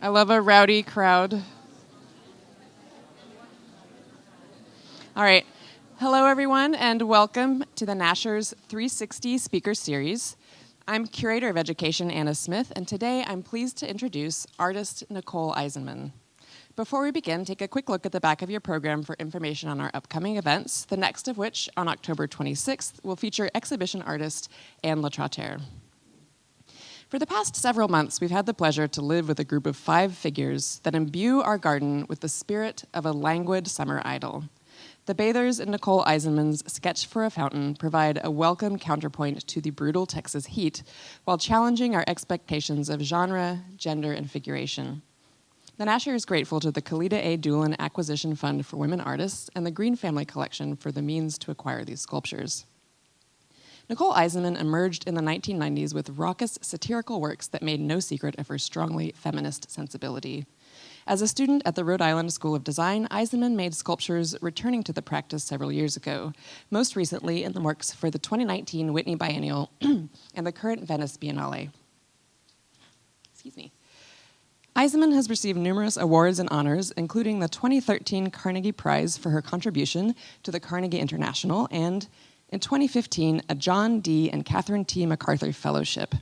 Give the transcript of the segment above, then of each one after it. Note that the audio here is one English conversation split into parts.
I love a rowdy crowd. All right. Hello, everyone, and welcome to the Nasher's 360 Speaker Series. I'm Curator of Education, Anna Smith, and today I'm pleased to introduce artist Nicole Eisenman. Before we begin, take a quick look at the back of your program for information on our upcoming events, the next of which, on October 26th, will feature exhibition artist Anne Latrater. For the past several months, we've had the pleasure to live with a group of 5 figures that imbue our garden with the spirit of a languid summer idyll. The bathers in Nicole Eisenman's Sketch for a Fountain provide a welcome counterpoint to the brutal Texas heat while challenging our expectations of genre, gender, and figuration. The Nasher is grateful to the Kalita A. Doolin Acquisition Fund for Women Artists and the Green Family Collection for the means to acquire these sculptures. Nicole Eisenman emerged in the 1990s with raucous satirical works that made no secret of her strongly feminist sensibility. As a student at the Rhode Island School of Design, Eisenman made sculptures returning to the practice several years ago, most recently in the works for the 2019 Whitney Biennial and the current Venice Biennale. Excuse me. Eisenman has received numerous awards and honors, including the 2013 Carnegie Prize for her contribution to the Carnegie International and, in 2015, a John D. and Catherine T. MacArthur Fellowship.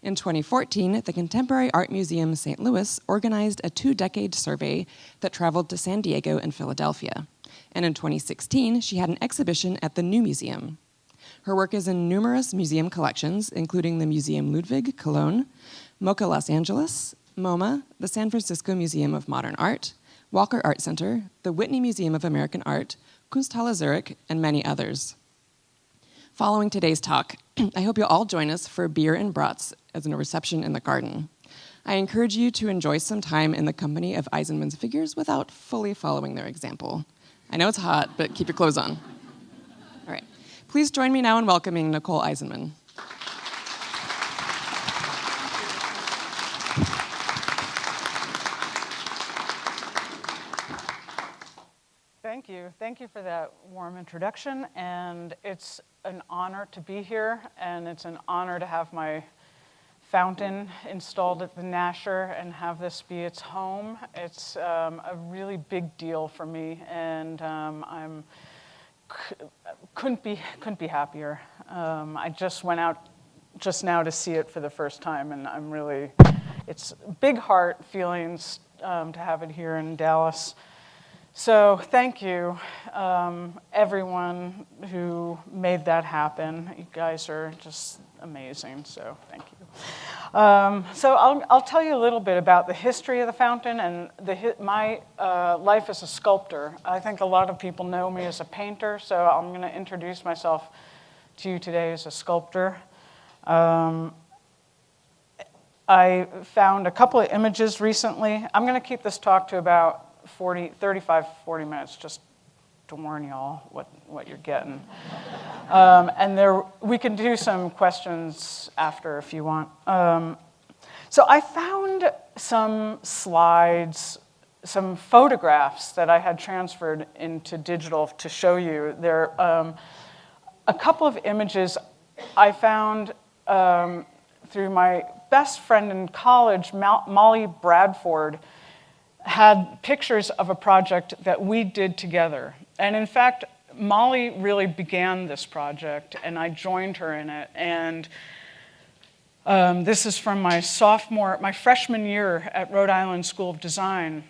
In 2014, the Contemporary Art Museum St. Louis organized a 2-decade survey that traveled to San Diego and Philadelphia. And in 2016, she had an exhibition at the New Museum. Her work is in numerous museum collections, including the Museum Ludwig, Cologne, MoCA Los Angeles, MoMA, the San Francisco Museum of Modern Art, Walker Art Center, the Whitney Museum of American Art, Kunsthalle Zurich, and many others. Following today's talk, I hope you'll all join us for beer and brats as a reception in the garden. I encourage you to enjoy some time in the company of Eisenman's figures without fully following their example. I know it's hot, but keep your clothes on. All right. Please join me now in welcoming Nicole Eisenman. Thank you. Thank you for that warm introduction, and it's an honor to be here, and it's an honor to have my fountain installed at the Nasher and have this be its home. It's a really big deal for me, and I'm couldn't be happier. I just went out just now to see it for the first time, and I'm really, it's big heart feelings to have it here in Dallas. So thank you, everyone who made that happen. You guys are just amazing, so thank you. So I'll tell you a little bit about the history of the fountain and my life as a sculptor. I think a lot of people know me as a painter, so I'm going to introduce myself to you today as a sculptor. I found a couple of images recently. I'm going to keep this talk to about 35, 40 minutes, just to warn y'all what you're getting. And we can do some questions after if you want. So I found some slides, some photographs that I had transferred into digital to show you. There are a couple of images I found through my best friend in college, Molly Bradford, had pictures of a project that we did together. And in fact, Molly really began this project, and I joined her in it. And this is from my freshman year at Rhode Island School of Design.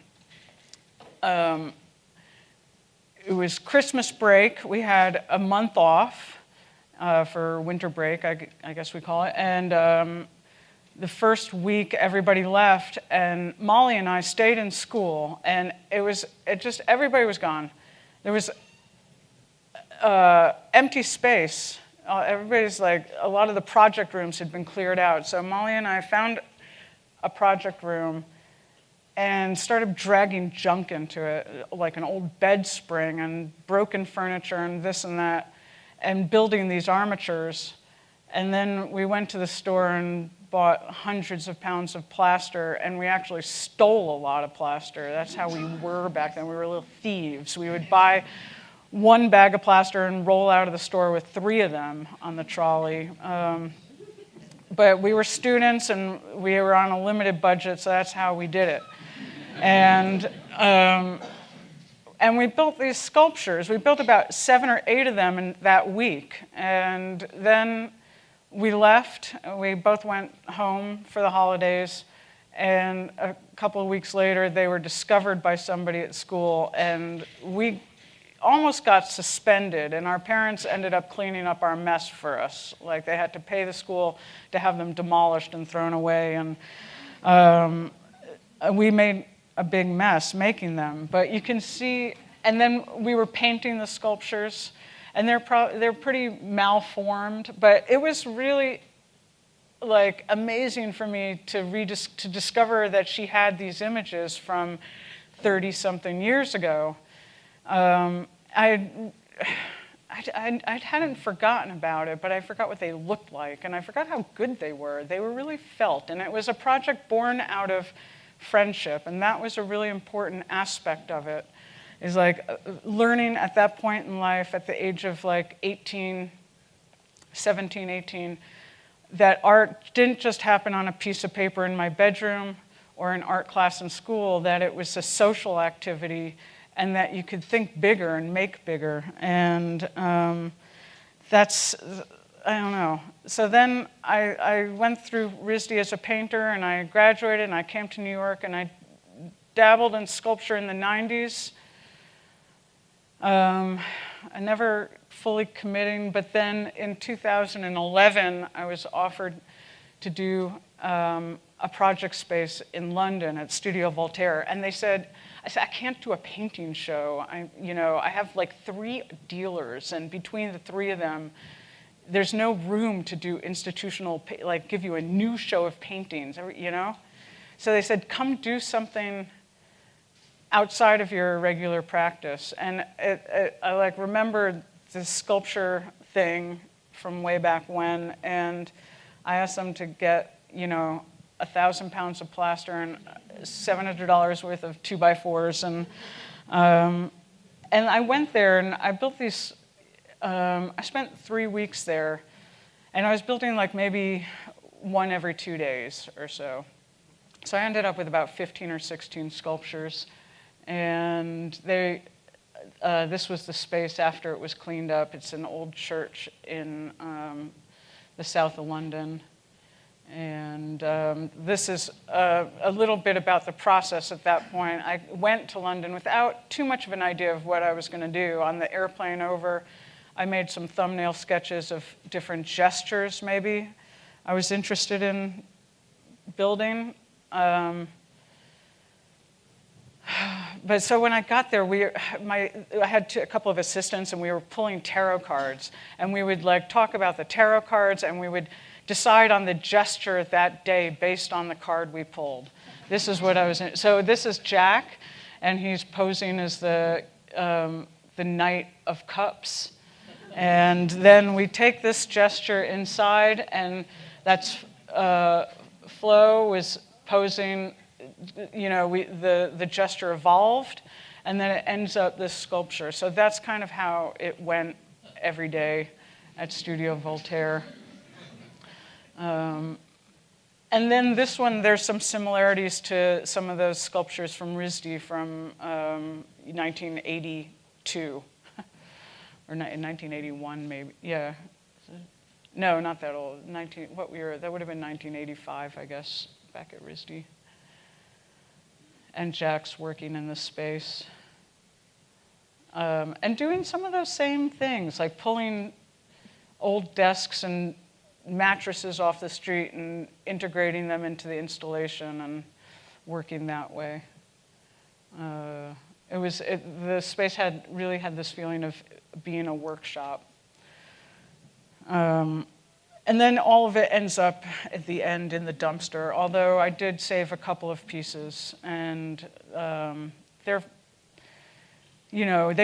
It was Christmas break. We had a month off for winter break, I guess we call it. And the first week, everybody left, and Molly and I stayed in school, and everybody was gone. There was empty space. Everybody's like, a lot of the project rooms had been cleared out. So Molly and I found a project room and started dragging junk into it, like an old bed spring and broken furniture and this and that, and building these armatures. And then we went to the store and bought hundreds of pounds of plaster, and we actually stole a lot of plaster. That's how we were back then. We were little thieves. We would buy one bag of plaster and roll out of the store with 3 of them on the trolley. but we were students and we were on a limited budget, so that's how we did it. And we built these sculptures. We built about 7 or 8 of them in that week. And then we left. We both went home for the holidays. And a couple of weeks later, they were discovered by somebody at school. And we almost got suspended. And our parents ended up cleaning up our mess for us. Like, they had to pay the school to have them demolished and thrown away. And we made a big mess making them, but you can see, and then we were painting the sculptures, and they're pretty malformed, but it was really like amazing for me to discover that she had these images from 30-something years ago. I hadn't forgotten about it, but I forgot what they looked like, and I forgot how good they were. They were really felt, and it was a project born out of friendship, and that was a really important aspect of it, is like learning at that point in life, at the age of like 17, 18, that art didn't just happen on a piece of paper in my bedroom or an art class in school, that it was a social activity and that you could think bigger and make bigger. And that's, I don't know. So then I went through RISD as a painter, and I graduated, and I came to New York, and I dabbled in sculpture in the 90s. I never fully committing, but then in 2011, I was offered to do a project space in London at Studio Voltaire, and I said, I can't do a painting show. I have like 3 dealers, and between the 3 of them, there's no room to do institutional, like give you a new show of paintings, you know? So they said, come do something outside of your regular practice. And I like remember this sculpture thing from way back when, and I asked them to get, 1,000 pounds of plaster and $700 worth of 2x4s, and I went there and I built these. I spent 3 weeks there, and I was building like maybe 1 every 2 days or so. So I ended up with about 15 or 16 sculptures, and this was the space after it was cleaned up. It's an old church in the south of London. And this is a little bit about the process at that point. I went to London without too much of an idea of what I was going to do. On the airplane over, I made some thumbnail sketches of different gestures, maybe, I was interested in building. But so when I got there, I had a couple of assistants, and we were pulling tarot cards. And we would like talk about the tarot cards, and we would decide on the gesture that day based on the card we pulled. This is what I was in. So this is Jack, and he's posing as the Knight of Cups. And then we take this gesture inside, and that's Flo was posing, the gesture evolved, and then it ends up this sculpture. So that's kind of how it went every day at Studio Voltaire. And then this one, there's some similarities to some of those sculptures from RISD from 1982. Or in 1981, maybe. Yeah. No, not that old. That would have been 1985, I guess, back at RISD. And Jack's working in this space. And doing some of those same things, like pulling old desks and mattresses off the street and integrating them into the installation and working that way. The space really had this feeling of being a workshop. And then all of it ends up at the end in the dumpster, although I did save a couple of pieces, and they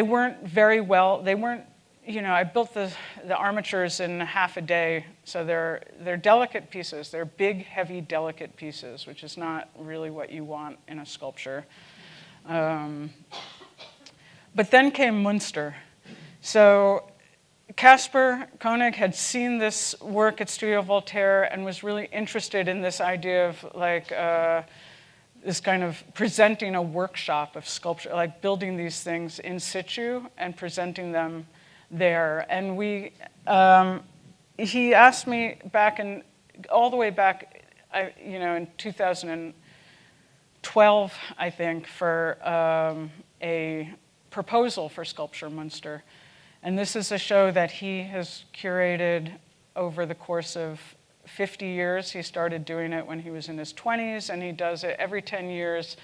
weren't very well, I built the armatures in half a day, so they're delicate pieces. They're big, heavy, delicate pieces, which is not really what you want in a sculpture. But then came Münster. So Caspar Koenig had seen this work at Studio Voltaire and was really interested in this idea of like this kind of presenting a workshop of sculpture, like building these things in situ and presenting them there. And he asked me all the way back, in 2012, I think, for a proposal for Skulptur Münster. And this is a show that he has curated over the course of 50 years. He started doing it when he was in his 20s, and he does it every 10 years.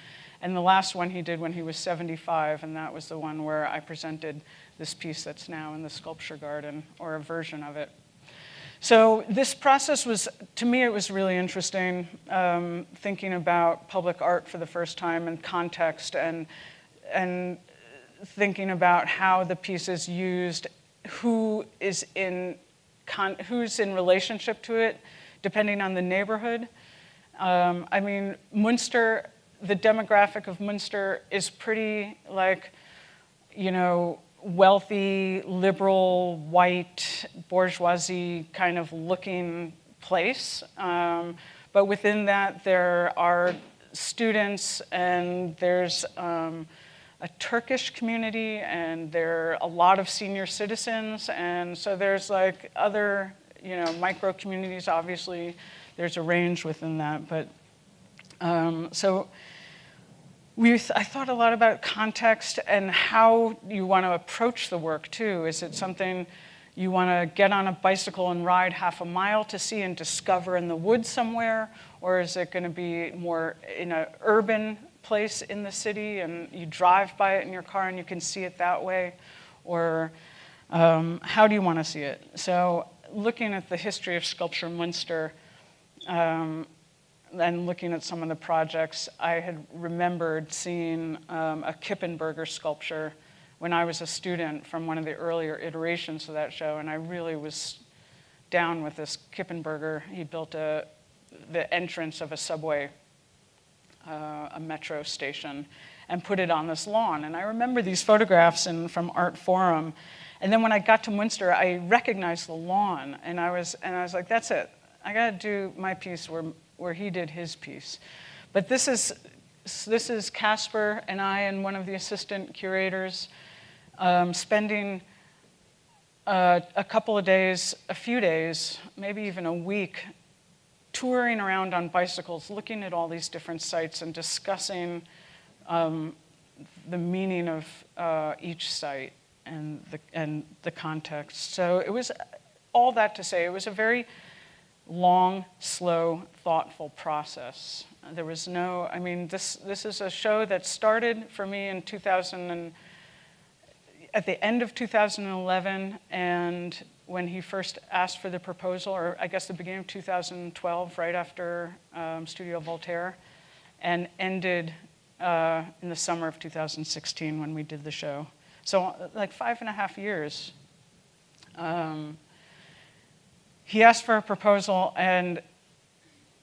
And the last one he did when he was 75, and that was the one where I presented this piece that's now in the sculpture garden, or a version of it. So this process was, to me, it was really interesting, thinking about public art for the first time and context, and thinking about how the piece is used, who's in relationship to it, depending on the neighborhood. Münster, the demographic of Münster is pretty wealthy, liberal, white, bourgeoisie kind of looking place. But within that, there are students, and there's a Turkish community, and there are a lot of senior citizens, and so there's like other, micro communities. Obviously, there's a range within that, but I thought a lot about context and how you want to approach the work too. Is it something you want to get on a bicycle and ride half a mile to see and discover in the woods somewhere, or is it going to be more in an urban place in the city, and you drive by it in your car and you can see it that way? Or how do you want to see it? So looking at the history of Skulptur Münster and looking at some of the projects, I had remembered seeing a Kippenberger sculpture when I was a student from one of the earlier iterations of that show, and I really was down with this Kippenberger. He built the entrance of a subway, a metro station, and put it on this lawn. And I remember these photographs from Art Forum. And then when I got to Münster, I recognized the lawn, and I was like, that's it. I got to do my piece where he did his piece. But this is Caspar and I and one of the assistant curators spending a couple of days, a few days, maybe even a week, touring around on bicycles, looking at all these different sites and discussing the meaning of each site and the context. So it was all that to say, it was a very long, slow, thoughtful process. There was no, this is a show that started for me in at the end of 2011, and when he first asked for the proposal, or I guess the beginning of 2012, right after Studio Voltaire, and ended in the summer of 2016 when we did the show. So like 5.5 years. He asked for a proposal, and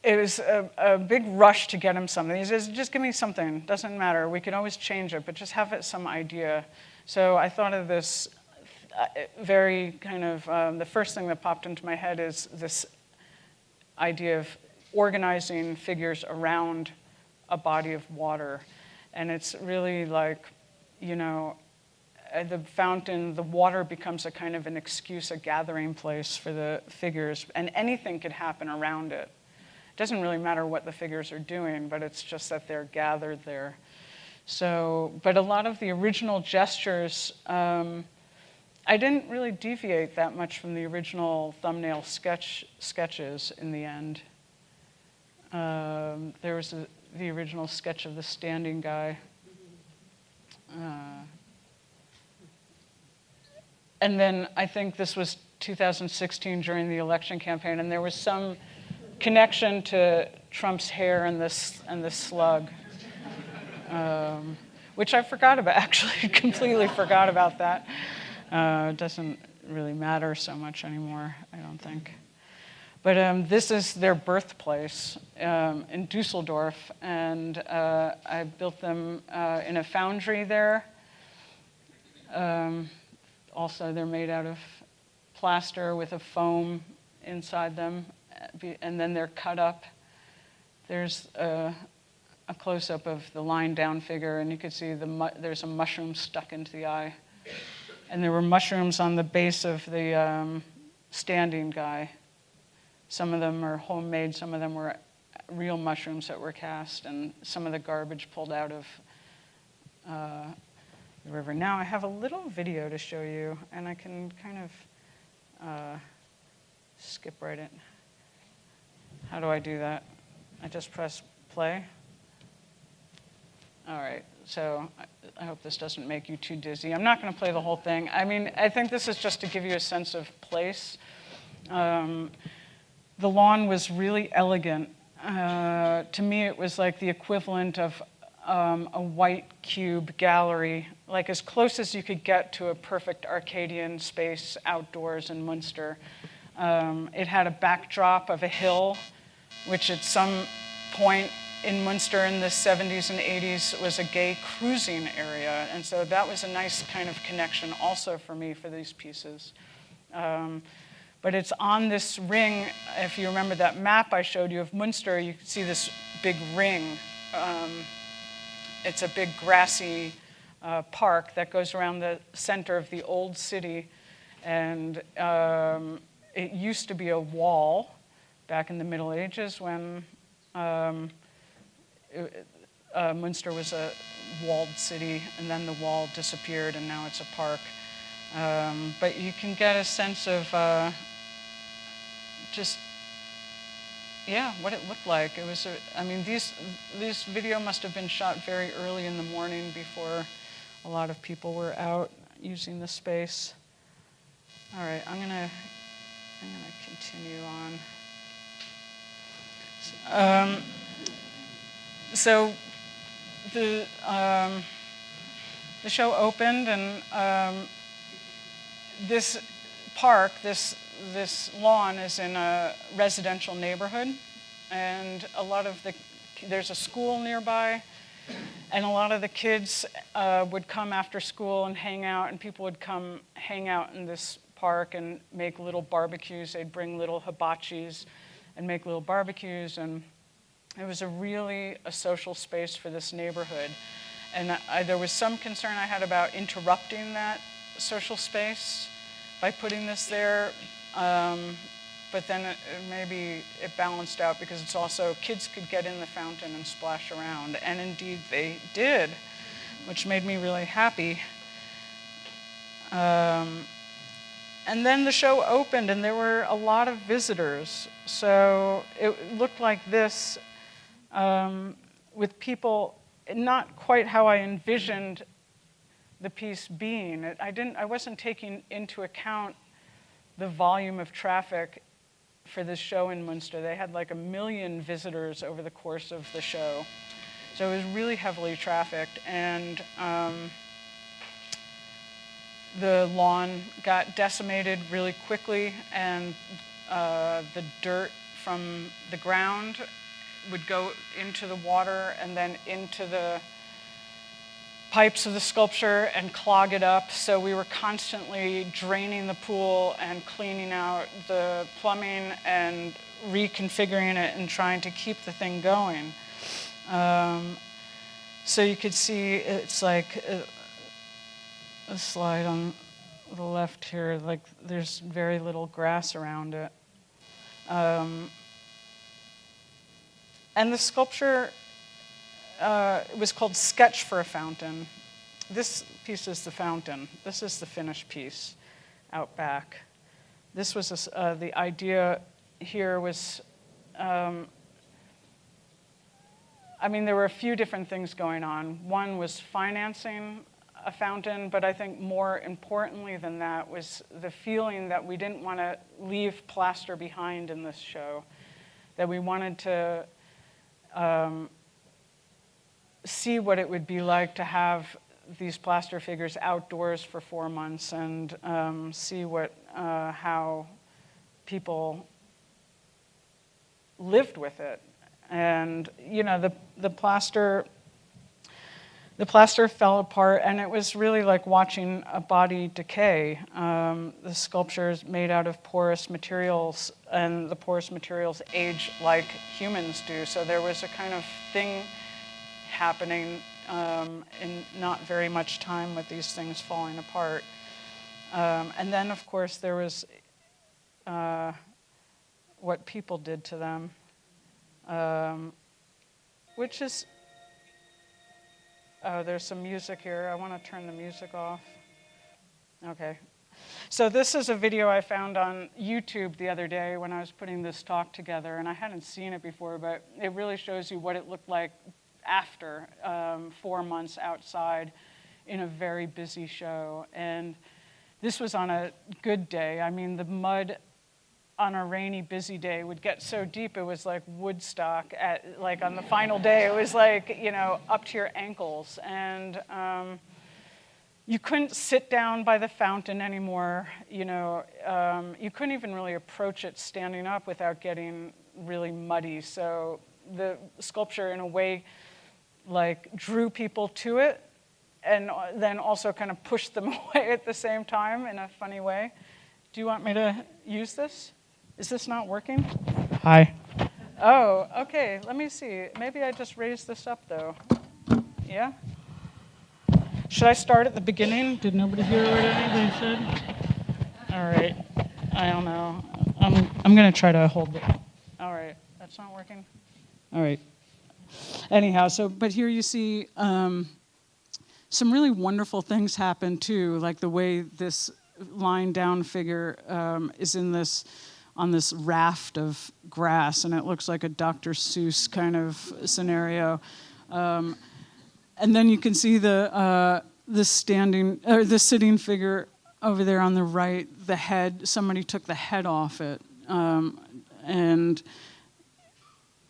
it was a big rush to get him something. He says, just give me something, doesn't matter, we can always change it, but just have it some idea. So I thought of this very kind of, the first thing that popped into my head is this idea of organizing figures around a body of water. And it's really like, the fountain, the water becomes a kind of an excuse, a gathering place for the figures, and anything could happen around it. It doesn't really matter what the figures are doing, but it's just that they're gathered there. So, but a lot of the original gestures, I didn't really deviate that much from the original thumbnail sketches in the end. There was the original sketch of the standing guy. And then I think this was 2016 during the election campaign, and there was some connection to Trump's hair and this slug, which I forgot about, actually, completely forgot about that. It doesn't really matter so much anymore, I don't think. But this is their birthplace in Düsseldorf, and I built them in a foundry there. Also, they're made out of plaster with a foam inside them, and then they're cut up. There's a close-up of the lying down figure, and you could see there's a mushroom stuck into the eye. And there were mushrooms on the base of the standing guy. Some of them are homemade, some of them were real mushrooms that were cast, and some of the garbage pulled out of the river. Now I have a little video to show you, and I can kind of skip right in. How do I do that? I just press play. All right, so I hope this doesn't make you too dizzy. I'm not going to play the whole thing. I mean, I think this is just to give you a sense of place. The lawn was really elegant. To me, it was like the equivalent of a white cube gallery, like as close as you could get to a perfect Arcadian space outdoors in Münster. It had a backdrop of a hill, which at some point in Münster in the 70s and 80s was a gay cruising area. And so that was a nice kind of connection also for me for these pieces. But it's on this ring. If you remember that map I showed you of Münster, you can see this big ring. It's a big grassy park that goes around the center of the old city. And it used to be a wall back in the Middle Ages when Münster was a walled city, and then the wall disappeared, and now it's a park. But you can get a sense of just, yeah, what it looked like. It was, this video must have been shot very early in the morning before a lot of people were out using the space. All right, I'm gonna continue on. So the show opened, and this park, this lawn is in a residential neighborhood, and there's a school nearby, and a lot of the kids would come after school and hang out, and people would come hang out in this park and make little barbecues. They'd bring little hibachis and make little barbecues, and it was a social space for this neighborhood. And there was some concern I had about interrupting that social space by putting this there, but then maybe it balanced out because it's also, kids could get in the fountain and splash around, and indeed they did, which made me really happy. And then the show opened, and there were a lot of visitors. So it looked like this, with people, not quite how I envisioned the piece being. I wasn't taking into account the volume of traffic for this show in Münster. They had like 1 million visitors over the course of the show. So it was really heavily trafficked, and the lawn got decimated really quickly, and the dirt from the ground would go into the water and then into the pipes of the sculpture and clog it up. So we were constantly draining the pool and cleaning out the plumbing and reconfiguring it and trying to keep the thing going. So you could see it's like a slide on the left here, like there's very little grass around it. And the sculpture was called Sketch for a Fountain. This piece is the fountain. This is the finished piece out back. This was the idea here was, there were a few different things going on. One was financing a fountain, but I think more importantly than that was the feeling that we didn't want to leave plaster behind in this show, that we wanted to see what it would be like to have these plaster figures outdoors for 4 months and see how people lived with it. And the plaster the plaster fell apart, and it was really like watching a body decay. The sculpture is made out of porous materials, and the porous materials age like humans do. So there was a kind of thing happening in not very much time with these things falling apart. And then, of course, there was what people did to them, which is... Oh, there's some music here. I want to turn the music off. Okay. So this is a video I found on YouTube the other day when I was putting this talk together, and I hadn't seen it before, but it really shows you what it looked like after 4 months outside in a very busy show. And this was on a good day. I mean, the mud on a rainy, busy day would get so deep it was like Woodstock. Like on the final day, it was like, up to your ankles. And you couldn't sit down by the fountain anymore. You couldn't even really approach it standing up without getting really muddy. So the sculpture, in a way, like drew people to it and then also kind of pushed them away at the same time in a funny way. Do you want me to use this? Is this not working? Hi. Oh, okay. Let me see. Maybe I just raised this up, though. Yeah? Should I start at the beginning? Did nobody hear what they said? All right. I don't know. I'm going to try to hold it. All right. That's not working? All right. Anyhow, but here you see some really wonderful things happen, too, like the way this lying down figure is on this raft of grass, and it looks like a Dr. Seuss kind of scenario. And then you can see the sitting figure over there on the right. The head, somebody took the head off it, and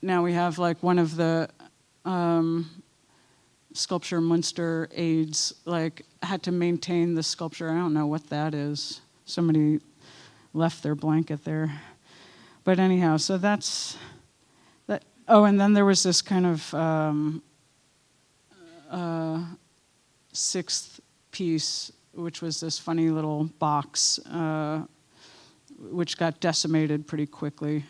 now we have like one of the Skulptur Münster aides had to maintain the sculpture. I don't know what that is. Somebody left their blanket there. But anyhow, so that's that. Oh, and then there was this kind of sixth piece, which was this funny little box, which got decimated pretty quickly.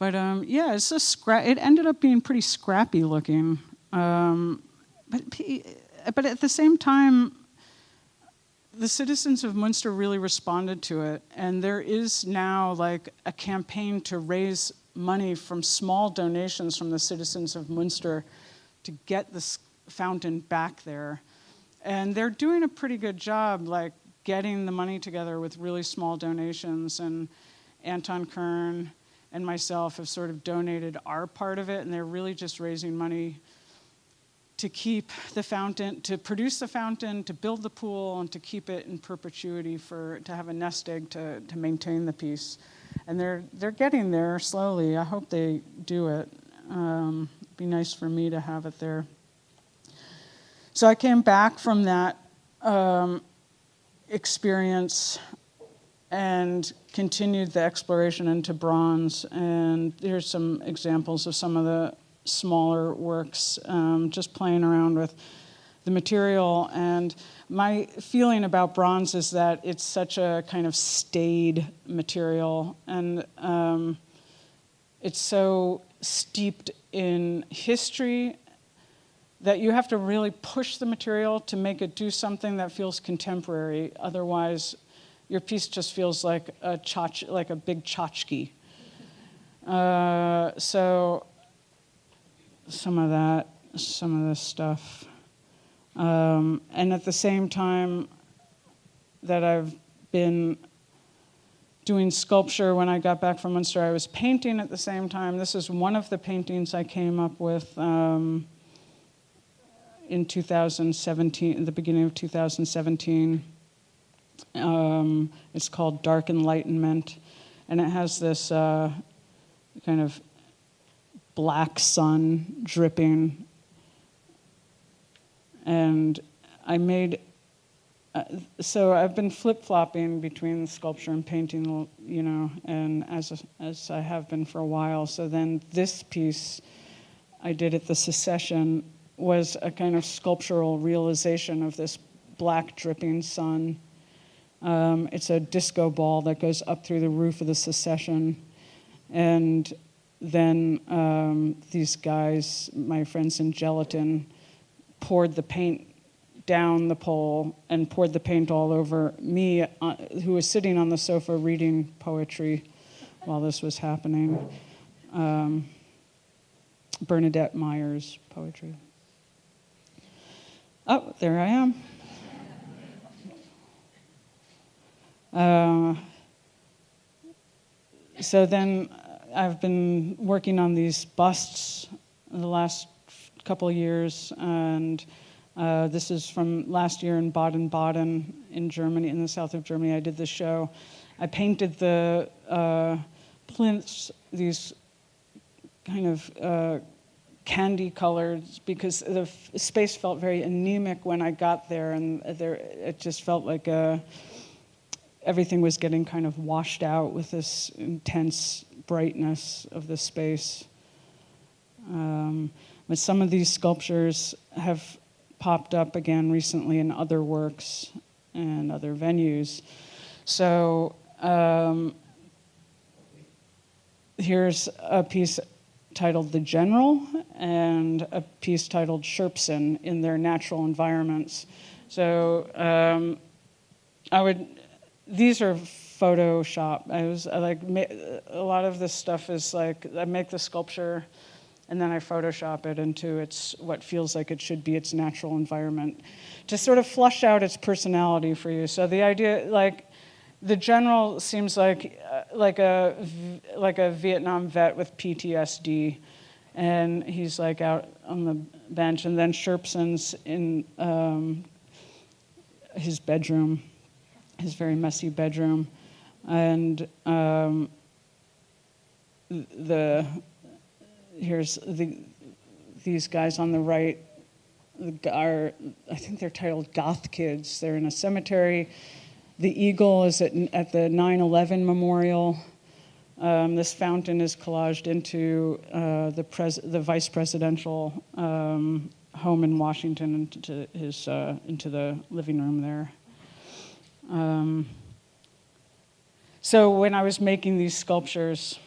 But it's it ended up being pretty scrappy looking. But at the same time, the citizens of Münster really responded to it, and there is now like a campaign to raise money from small donations from the citizens of Münster to get this fountain back there. And they're doing a pretty good job, like getting the money together with really small donations. And Anton Kern and myself have sort of donated our part of it, and they're really just raising money to keep the fountain, to produce the fountain, to build the pool, and to keep it in perpetuity to have a nest egg to maintain the piece. And they're getting there slowly. I hope they do it. It'd be nice for me to have it there. So I came back from that experience and continued the exploration into bronze. And here's some examples of some of the smaller works, just playing around with the material. And my feeling about bronze is that it's such a kind of staid material, and it's so steeped in history that you have to really push the material to make it do something that feels contemporary. Otherwise, your piece just feels like a big tchotchke. So some of this stuff. And at the same time that I've been doing sculpture, when I got back from Münster, I was painting at the same time. This is one of the paintings I came up with in 2017, in the beginning of 2017. It's called Dark Enlightenment, and it has this kind of black sun dripping. And I made, so I've been flip-flopping between sculpture and painting, and as I have been for a while. So then this piece I did at the Secession was a kind of sculptural realization of this black dripping sun. It's a disco ball that goes up through the roof of the Secession. And then these guys, my friends in gelatin, poured the paint down the pole and poured the paint all over me, who was sitting on the sofa reading poetry while this was happening. Bernadette Meyer's poetry. Oh, there I am. So then I've been working on these busts the last couple of years, and this is from last year in Baden-Baden in Germany, in the south of Germany. I did this show. I painted the plinths, these kind of candy colors, because the space felt very anemic when I got there, and it just felt like everything was getting kind of washed out with this intense brightness of the space. But some of these sculptures have popped up again recently in other works and other venues. So here's a piece titled The General and a piece titled Scherpsen in their natural environments. So these are Photoshop. A lot of this stuff is like, I make the sculpture and then I Photoshop it into what feels like it should be its natural environment to sort of flush out its personality for you. So the idea, like, the general seems like a Vietnam vet with PTSD, and he's like out on the bench, and then Scherpsen's in his bedroom, his very messy bedroom, and here's these guys on the right are, I think they're titled Goth Kids. They're in a cemetery. The eagle is at the 9/11 memorial. This fountain is collaged into the vice presidential home in Washington, into the living room there. So when I was making these sculptures,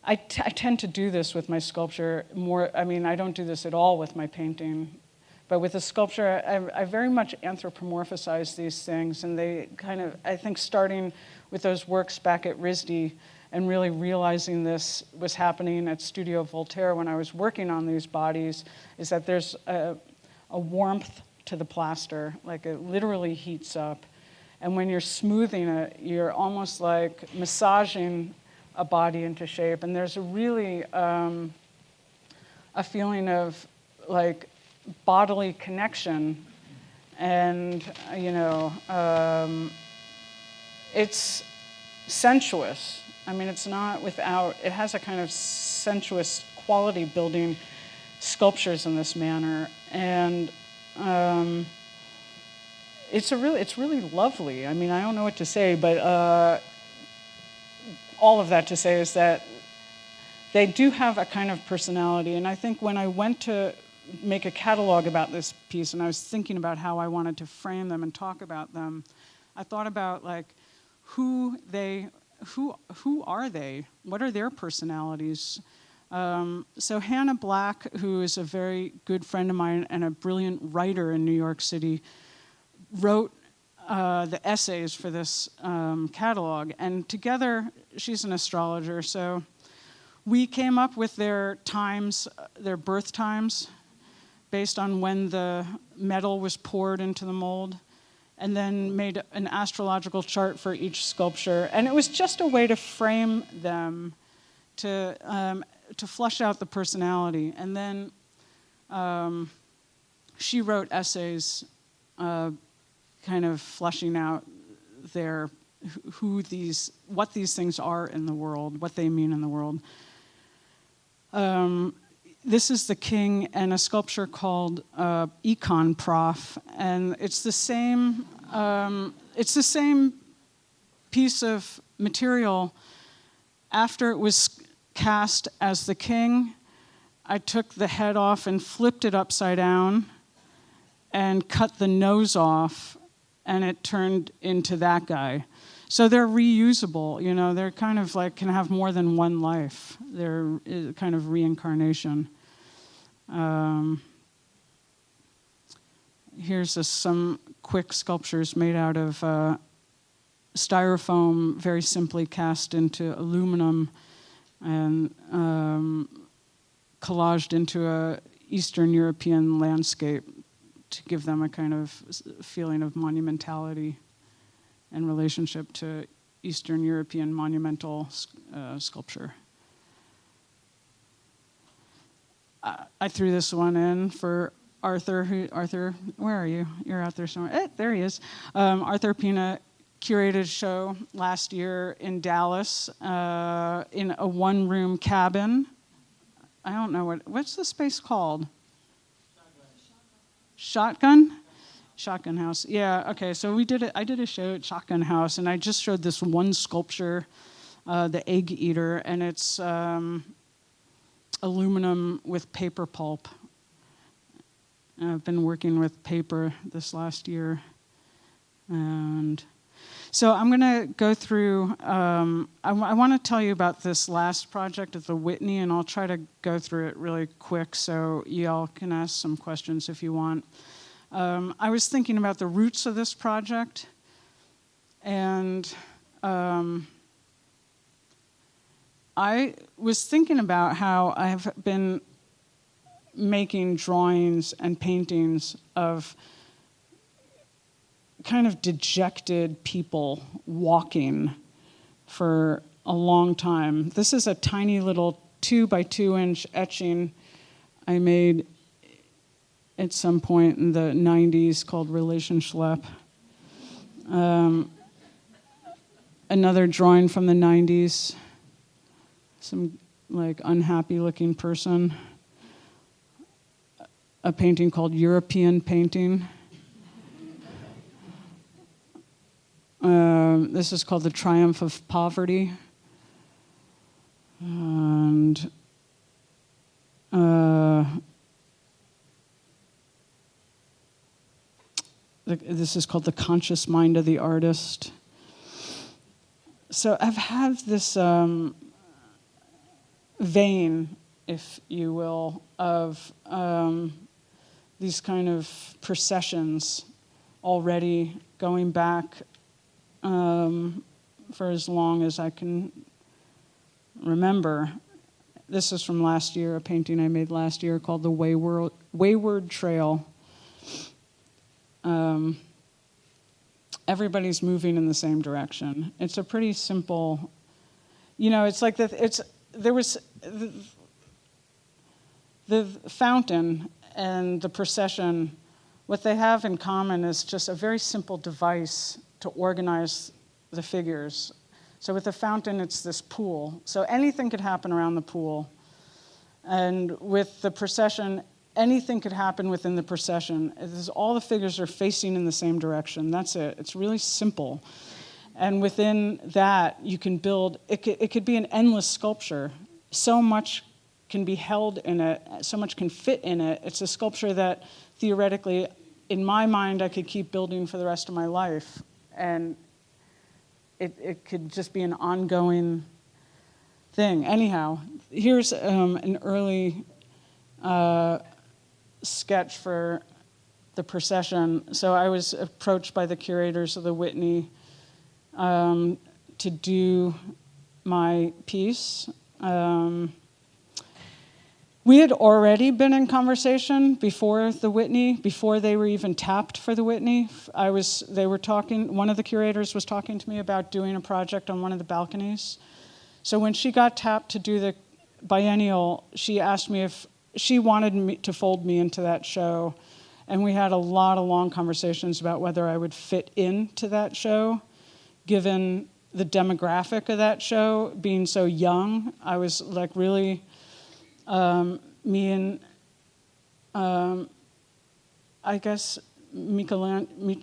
I tend to do this with my sculpture more. I mean, I don't do this at all with my painting. But with the sculpture, I very much anthropomorphize these things, and they kind of, I think starting with those works back at RISD and really realizing this was happening at Studio Voltaire when I was working on these bodies, is that there's a warmth to the plaster, like it literally heats up. And when you're smoothing it, you're almost like massaging a body into shape. And there's a really a feeling of like bodily connection, and it's sensuous. I mean, it's not without, it has a kind of sensuous quality building sculptures in this manner, and it's really lovely. I mean, I don't know what to say, but all of that to say is that they do have a kind of personality, and I think when I went to make a catalog about this piece, and I was thinking about how I wanted to frame them and talk about them, I thought about like who are they? What are their personalities? So Hannah Black, who is a very good friend of mine and a brilliant writer in New York City, wrote the essays for this catalog, and together, she's an astrologer, so we came up with their times, their birth times, based on when the metal was poured into the mold, and then made an astrological chart for each sculpture. And it was just a way to frame them, to flush out the personality. And then she wrote essays kind of fleshing out what these things are in the world, what they mean in the world. This is the king and a sculpture called Econ Prof, and it's the same piece of material. After it was cast as the king, I took the head off and flipped it upside down and cut the nose off, and it turned into that guy. So they're reusable, you know, they're kind of like can have more than one life. They're kind of reincarnation. Here's some quick sculptures made out of styrofoam, very simply cast into aluminum and collaged into a Eastern European landscape to give them a kind of feeling of monumentality and relationship to Eastern European monumental sculpture. I threw this one in for Arthur. Arthur, where are you? You're out there somewhere. There he is. Arthur Pina curated a show last year in Dallas in a one-room cabin. I don't know what's the space called? Shotgun? Shotgun House. Yeah, okay, so I did a show at Shotgun House, and I just showed this one sculpture, the egg eater, and it's aluminum with paper pulp. I've been working with paper this last year. And so I'm going to go through, I want to tell you about this last project at the Whitney, and I'll try to go through it really quick so y'all can ask some questions if you want. I was thinking about the roots of this project, and I was thinking about how I have been making drawings and paintings of kind of dejected people walking for a long time. This is a tiny little 2 by 2 inch etching I made at some point in the 90s called Relationschlepp. Another drawing from the 90s, some like unhappy looking person. A painting called European Painting. This is called The Triumph of Poverty. And this is called The Conscious Mind of the Artist. So I've had this vein, if you will, of these kind of processions already going back for as long as I can remember. This is from last year, a painting I made last year called The Wayward Trail. Everybody's moving in the same direction. It's a pretty simple, you know, it's like there was the fountain and the procession. What they have in common is just a very simple device to organize the figures. So with the fountain, it's this pool. So anything could happen around the pool. And with the procession, anything could happen within the procession. All the figures are facing in the same direction. That's it. It's really simple. And within that, you can build, it could be an endless sculpture. So much can be held in it, so much can fit in it. It's a sculpture that theoretically, in my mind, I could keep building for the rest of my life. And it could just be an ongoing thing. Anyhow, here's an early sketch for the procession. So I was approached by the curators of the Whitney to do my piece. We had already been in conversation before the Whitney, before they were even tapped for the Whitney. They were talking, one of the curators was talking to me about doing a project on one of the balconies. So when she got tapped to do the biennial, she asked me if she wanted me to fold me into that show. And we had a lot of long conversations about whether I would fit into that show, given the demographic of that show being so young. I was like really, me and I guess Michelina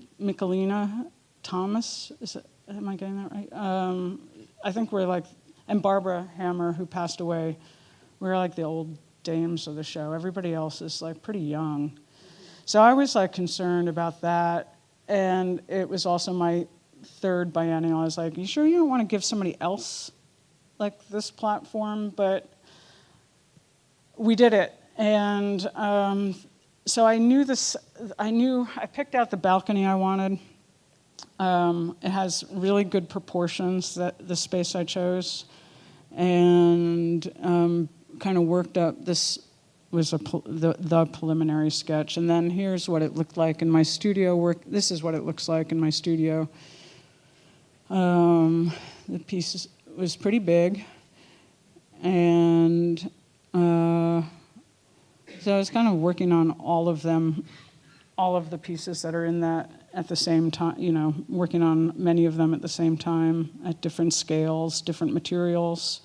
Thomas, am I getting that right? I think we're like, and Barbara Hammer, who passed away, we're like the old dames of the show. Everybody else is like pretty young. So I was like concerned about that. And it was also my third biennial. I was like, you sure you don't want to give somebody else like this platform? But we did it. And so I knew this, I picked out the balcony I wanted. It has really good proportions, the space I chose. And kind of worked up, this was the preliminary sketch. And then here's what it looked like in my studio work. This is what it looks like in my studio. The piece was pretty big. And so I was kind of working on all of them, all of the pieces that are in that at the same time, working on many of them at the same time, at different scales, different materials.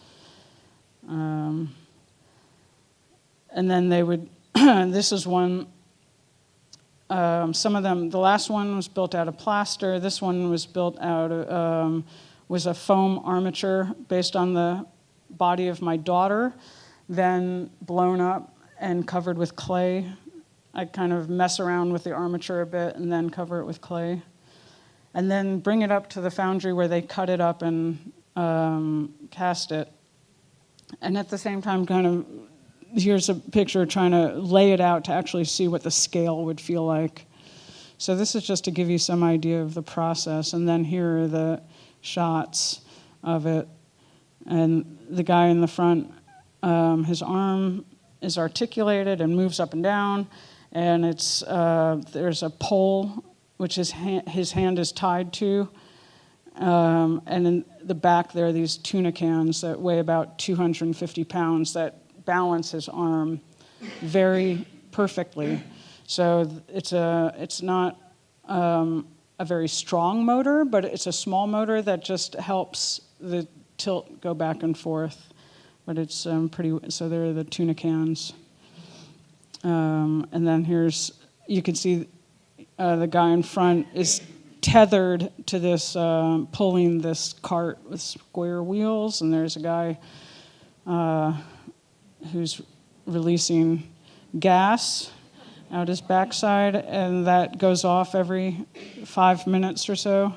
And then they would, this is one, some of them, the last one was built out of plaster. This one was built out of, was a foam armature based on the body of my daughter, then blown up and covered with clay. I kind of mess around with the armature a bit and then cover it with clay. And then bring it up to the foundry where they cut it up and cast it. And at the same time, kind of, here's a picture trying to lay it out to actually see what the scale would feel like. So this is just to give you some idea of the process. And then here are the shots of it. And the guy in the front, his arm is articulated and moves up and down. And it's there's a pole which his hand is tied to. And in the back there are these tuna cans that weigh about 250 pounds that balance his arm very perfectly. So it's not a very strong motor, but it's a small motor that just helps the tilt go back and forth. But it's so there are the tuna cans. And then you can see the guy in front is tethered to this, pulling this cart with square wheels, and there's a guy who's releasing gas out his backside, and that goes off every 5 minutes or so.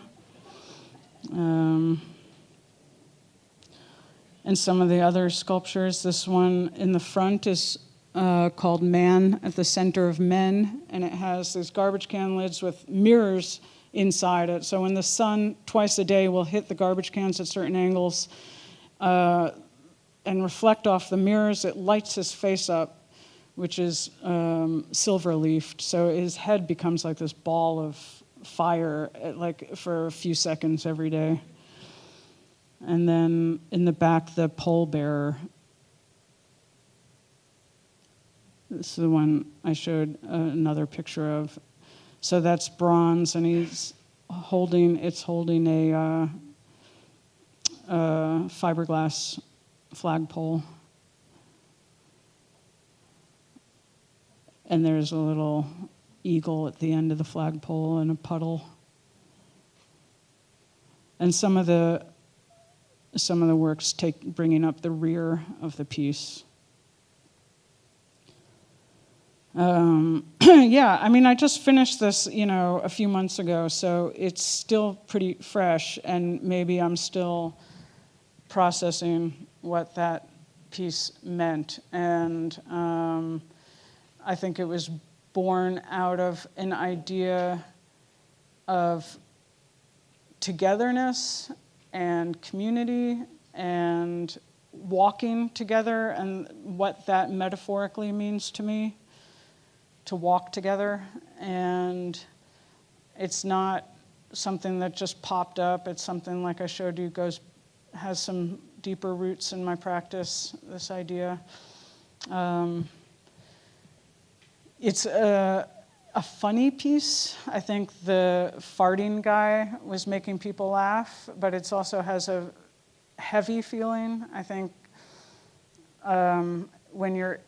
And some of the other sculptures, this one in the front is called Man at the Center of Men, and it has these garbage can lids with mirrors inside it. So when the sun twice a day will hit the garbage cans at certain angles and reflect off the mirrors, it lights his face up, which is silver-leafed. So his head becomes like this ball of fire, like for a few seconds every day. And then in the back, the pole bearer. This is the one I showed another picture of. So that's bronze, and it's holding a fiberglass flagpole. And there's a little eagle at the end of the flagpole and a puddle. And some of the works bringing up the rear of the piece. Yeah, I mean, I just finished this, a few months ago, so it's still pretty fresh, and maybe I'm still processing what that piece meant. And I think it was born out of an idea of togetherness and community and walking together, and what that metaphorically means to me, to walk together. And it's not something that just popped up. It's something, like I showed you, has some deeper roots in my practice, this idea. It's a funny piece. I think the farting guy was making people laugh, but it also has a heavy feeling. I think when you're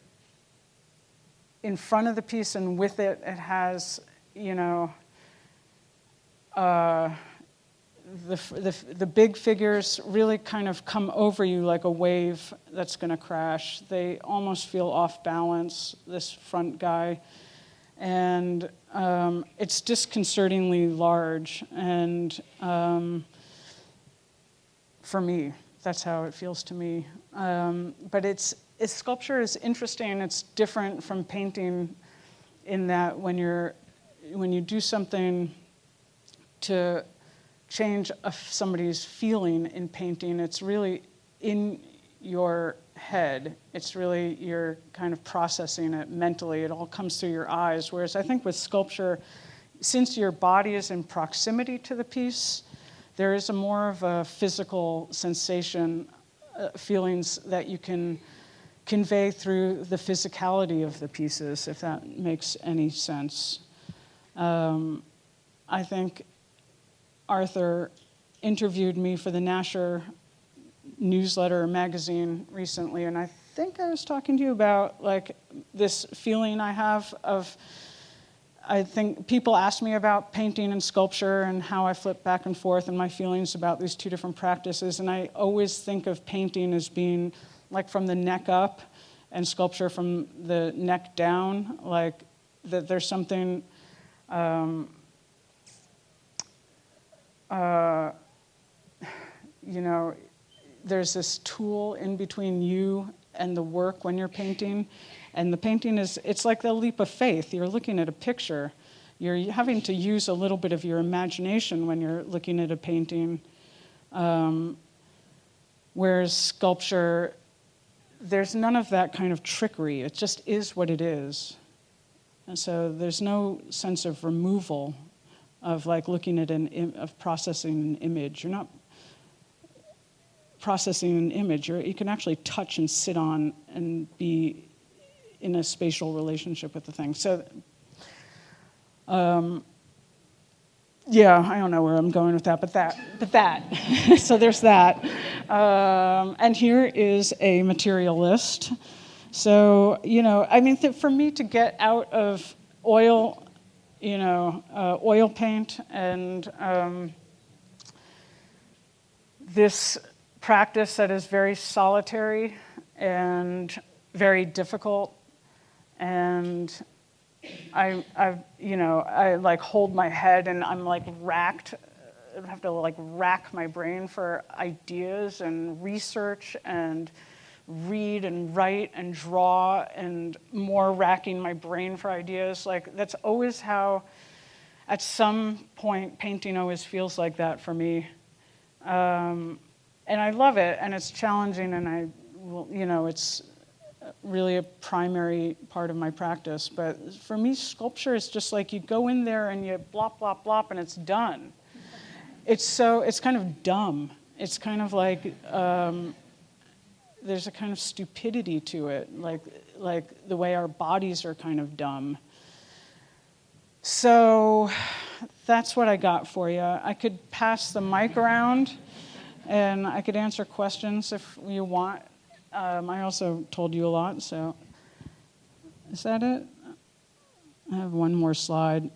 in front of the piece and with it, it has, the big figures really kind of come over you like a wave that's going to crash. They almost feel off balance, this front guy. And it's disconcertingly large. And for me, that's how it feels to me. But sculpture is interesting. It's different from painting in that when you do something to change somebody's feeling in painting, it's really in your head. It's really you're kind of processing it mentally. It all comes through your eyes. Whereas I think with sculpture, since your body is in proximity to the piece, there is a more of a physical sensation, feelings that you can convey through the physicality of the pieces, if that makes any sense. I think Arthur interviewed me for the Nasher newsletter or magazine recently, and I think I was talking to you about like this feeling I have of, I think people ask me about painting and sculpture and how I flip back and forth and my feelings about these two different practices, and I always think of painting as being like from the neck up and sculpture from the neck down, like that there's something there's this tool in between you and the work when you're painting. And the painting it's like the leap of faith. You're looking at a picture. You're having to use a little bit of your imagination when you're looking at a painting. Whereas sculpture, there's none of that kind of trickery. It just is what it is. And so there's no sense of removal of like looking at of processing an image. You're not processing an image. You can actually touch and sit on and be in a spatial relationship with the thing. So, yeah, I don't know where I'm going with that, but that. So there's that. And here is a materialist. So, I mean, for me to get out of oil, oil paint and this practice that is very solitary and very difficult, and I like hold my head and I'm like racked. I have to like rack my brain for ideas and research and read and write and draw and more racking my brain for ideas. Like that's always how, at some point, painting always feels like that for me. And I love it, and it's challenging, and it's really a primary part of my practice. But for me, sculpture is just like you go in there and you blop, blop, blop, and it's done. It's kind of dumb. It's kind of like there's a kind of stupidity to it, like the way our bodies are kind of dumb. So that's what I got for you. I could pass the mic around, and I could answer questions if you want. I also told you a lot, so is that it? I have one more slide.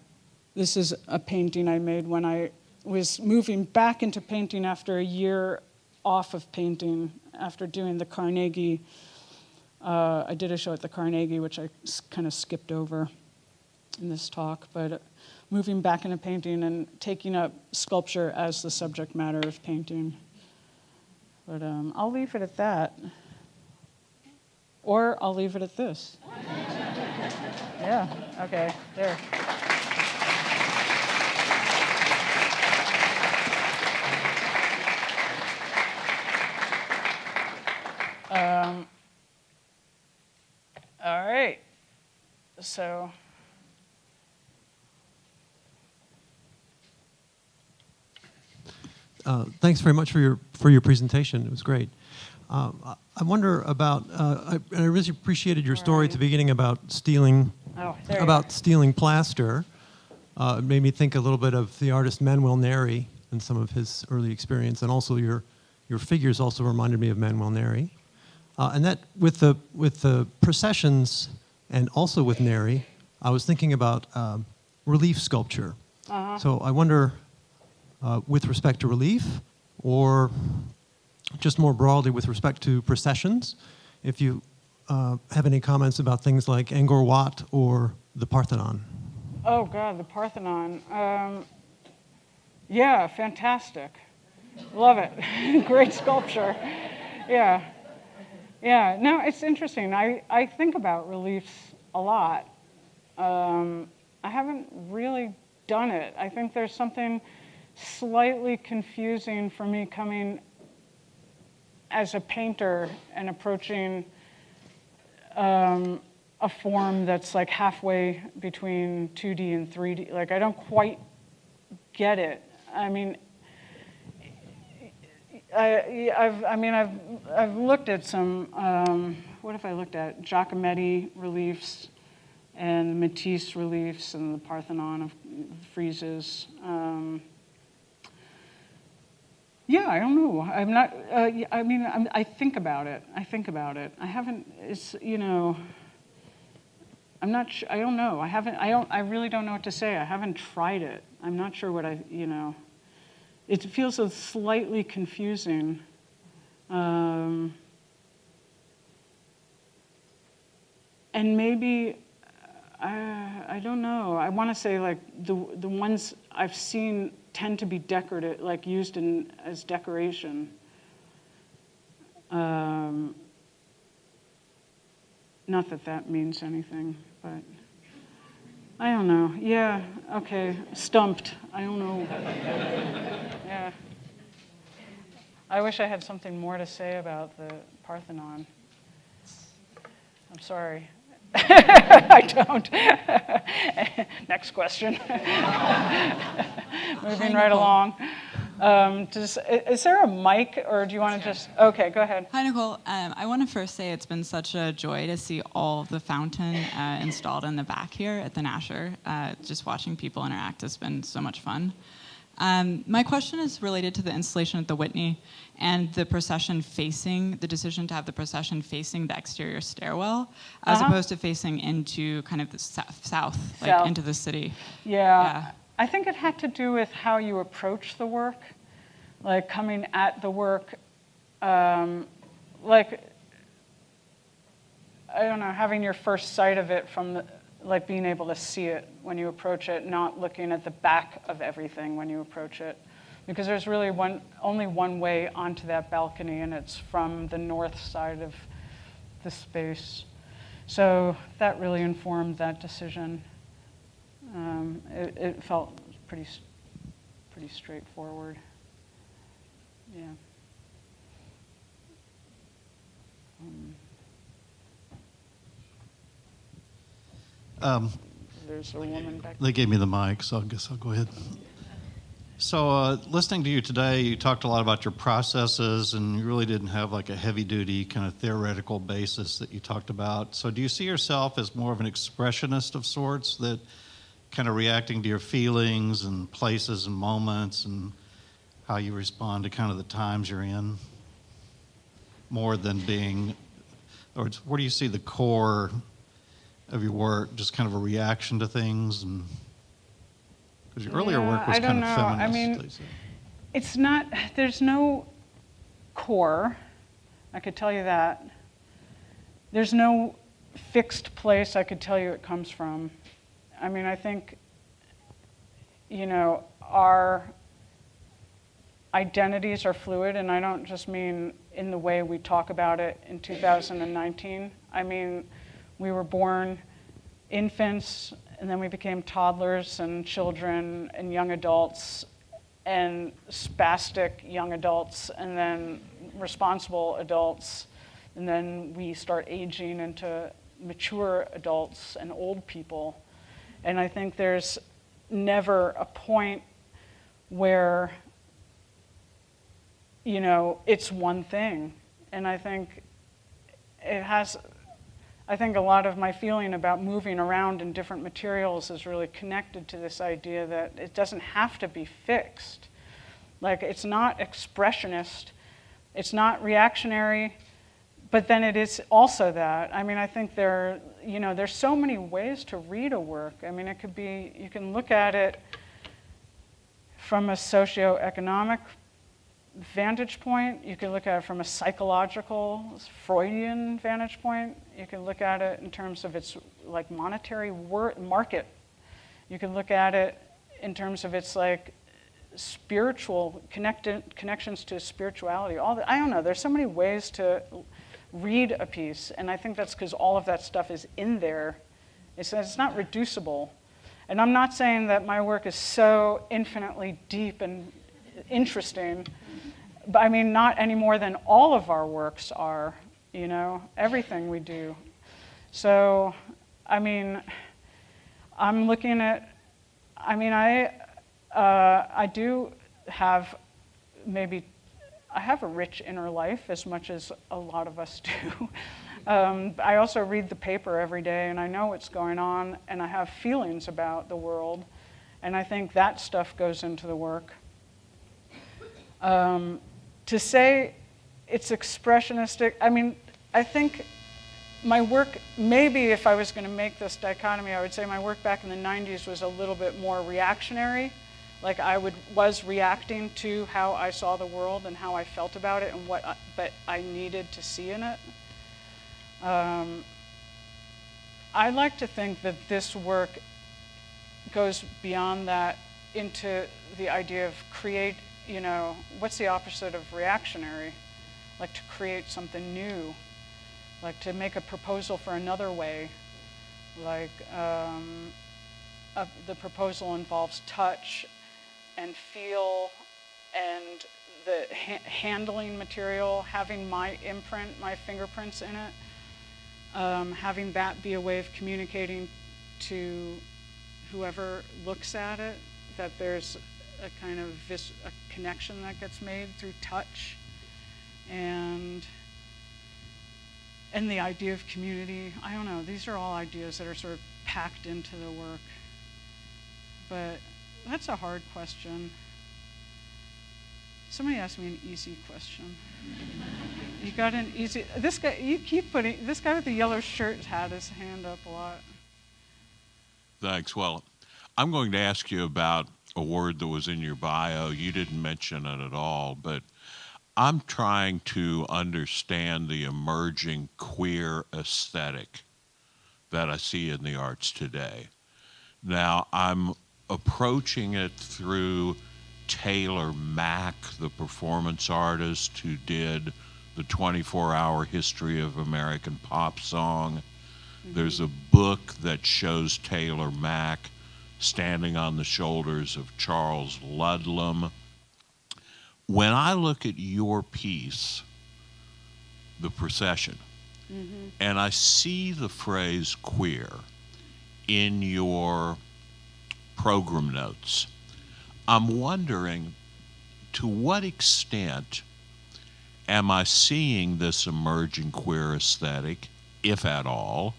This is a painting I made when I was moving back into painting after a year off of painting, after doing the Carnegie. I did a show at the Carnegie, which I kind of skipped over in this talk, but moving back into painting and taking up sculpture as the subject matter of painting. But I'll leave it at that. Or I'll leave it at this. Yeah, okay, there. All right, so. Thanks very much for your presentation. It was great. I wonder about. I really appreciated your story at the beginning about stealing plaster. It made me think a little bit of the artist Manuel Neri and some of his early experience, and also your figures also reminded me of Manuel Neri. And that with the processions and also with Neri, I was thinking about relief sculpture. Uh-huh. So I wonder with respect to relief, or just more broadly with respect to processions. If you have any comments about things like Angkor Wat or the Parthenon. Oh God, the Parthenon. Yeah, fantastic. Love it. Great sculpture. Yeah. Yeah, no, it's interesting. I think about reliefs a lot. I haven't really done it. I think there's something slightly confusing for me coming as a painter and approaching a form that's like halfway between 2D and 3D. Like, I don't quite get it. I mean, I've looked at some, what have I looked at? Giacometti reliefs and Matisse reliefs and the Parthenon of friezes. Yeah, I don't know. I'm not, I think about it. I haven't, it's, I'm not sure, I don't know. I really don't know what to say. I haven't tried it. I'm not sure what it feels so slightly confusing. And maybe, I don't know. I want to say like the ones I've seen tend to be decorative, like used as decoration. Not that means anything, but I don't know. Yeah, okay, stumped. I don't know. Yeah. I wish I had something more to say about the Parthenon. I'm sorry. I don't. Next question. Moving right along. Is there a mic, or do you want to just... Okay, go ahead. Hi, Nicole. I want to first say it's been such a joy to see all of the fountain installed in the back here at the Nasher. Just watching people interact has been so much fun. My question is related to the installation at the Whitney and the decision to have the procession facing the exterior stairwell as opposed to facing into kind of the south, like into the city. Yeah. I think it had to do with how you approach the work, like coming at the work, like, I don't know, having your first sight of it from like being able to see it when you approach it, not looking at the back of everything when you approach it. Because there's really only one way onto that balcony, and it's from the north side of the space. So that really informed that decision. It felt pretty straightforward. Yeah. There's a woman back there. They gave me the mic, so I guess I'll go ahead. So listening to you today, you talked a lot about your processes, and you really didn't have like a heavy-duty kind of theoretical basis that you talked about. So do you see yourself as more of an expressionist of sorts, that kind of reacting to your feelings and places and moments and how you respond to kind of the times you're in, more than being, or where do you see the core of your work, just kind of a reaction to things? And because your earlier work was kind of feminist. I mean, it's not, there's no core, I could tell you that. There's no fixed place I could tell you it comes from. I mean, I think, our identities are fluid, and I don't just mean in the way we talk about it in 2019. I mean, we were born infants, and then we became toddlers and children and young adults and spastic young adults and then responsible adults. And then we start aging into mature adults and old people. And I think there's never a point where, it's one thing. And I think a lot of my feeling about moving around in different materials is really connected to this idea that it doesn't have to be fixed. Like, it's not expressionist, it's not reactionary, but then it is also that. I mean, I think there's so many ways to read a work. I mean, it could be, you can look at it from a socioeconomic vantage point. You can look at it from a psychological, Freudian vantage point. You can look at it in terms of its like monetary market. You can look at it in terms of its like spiritual connections to spirituality. I don't know. There's so many ways to read a piece, and I think that's because all of that stuff is in there. It's not reducible. And I'm not saying that my work is so infinitely deep and interesting, but I mean, not any more than all of our works are, you know, everything we do. So, I mean, I'm looking at, I mean, I do have I have a rich inner life as much as a lot of us do. I also read the paper every day and I know what's going on and I have feelings about the world, and I think that stuff goes into the work. To say it's expressionistic, I mean, I think my work, maybe if I was going to make this dichotomy, I would say my work back in the 90s was a little bit more reactionary. Like I was reacting to how I saw the world and how I felt about it and but I needed to see in it. I like to think that this work goes beyond that into the idea of you know, what's the opposite of reactionary? Like to create something new, like to make a proposal for another way. Like the proposal involves touch and feel and the handling material, having my imprint, my fingerprints in it, having that be a way of communicating to whoever looks at it, that there's a kind of a connection that gets made through touch, and the idea of community. I don't know, these are all ideas that are sort of packed into the work. But that's a hard question. Somebody asked me an easy question. You got an easy, this guy with the yellow shirt had his hand up a lot. Thanks. Well, I'm going to ask you about a word that was in your bio. You didn't mention it at all, but I'm trying to understand the emerging queer aesthetic that I see in the arts today. Now, I'm approaching it through Taylor Mack, the performance artist who did the 24-hour history of American pop song. Mm-hmm. There's a book that shows Taylor Mack standing on the shoulders of Charles Ludlam. When I look at your piece, The Procession, mm-hmm. and I see the phrase queer in your program notes, I'm wondering to what extent am I seeing this emerging queer aesthetic, if at all,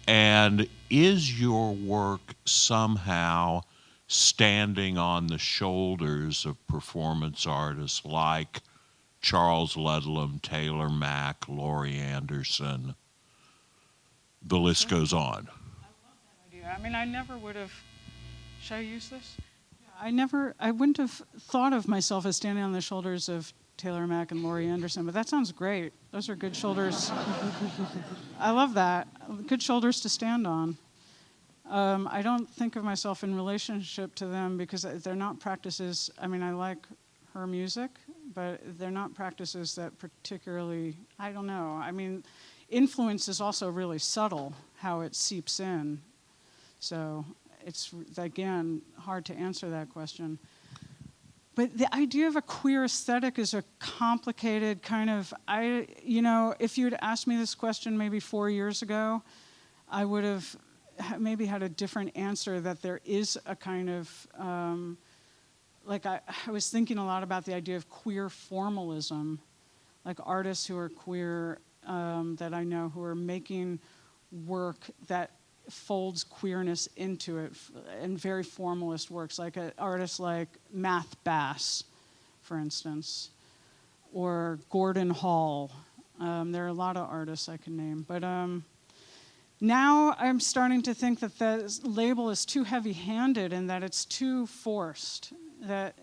and is your work somehow standing on the shoulders of performance artists like Charles Ludlam, Taylor Mack, Laurie Anderson? The list goes on. I love that idea. I mean, I never would have. Should I use this? I wouldn't have thought of myself as standing on the shoulders of Taylor Mack and Laurie Anderson, but that sounds great. Those are good shoulders. I love that. Good shoulders to stand on. I don't think of myself in relationship to them because they're not practices. I mean, I like her music, but they're not practices that particularly, I don't know. I mean, influence is also really subtle, how it seeps in. So it's, again, hard to answer that question. But the idea of a queer aesthetic is a complicated kind of, if you had asked me this question maybe 4 years ago, I would have maybe had a different answer, that there is a kind of, I was thinking a lot about the idea of queer formalism, like artists who are queer that I know who are making work that folds queerness into it, and very formalist works, like an artist like Math Bass, for instance, or Gordon Hall. There are a lot of artists I can name, but now I'm starting to think that the label is too heavy-handed and that it's too forced. that,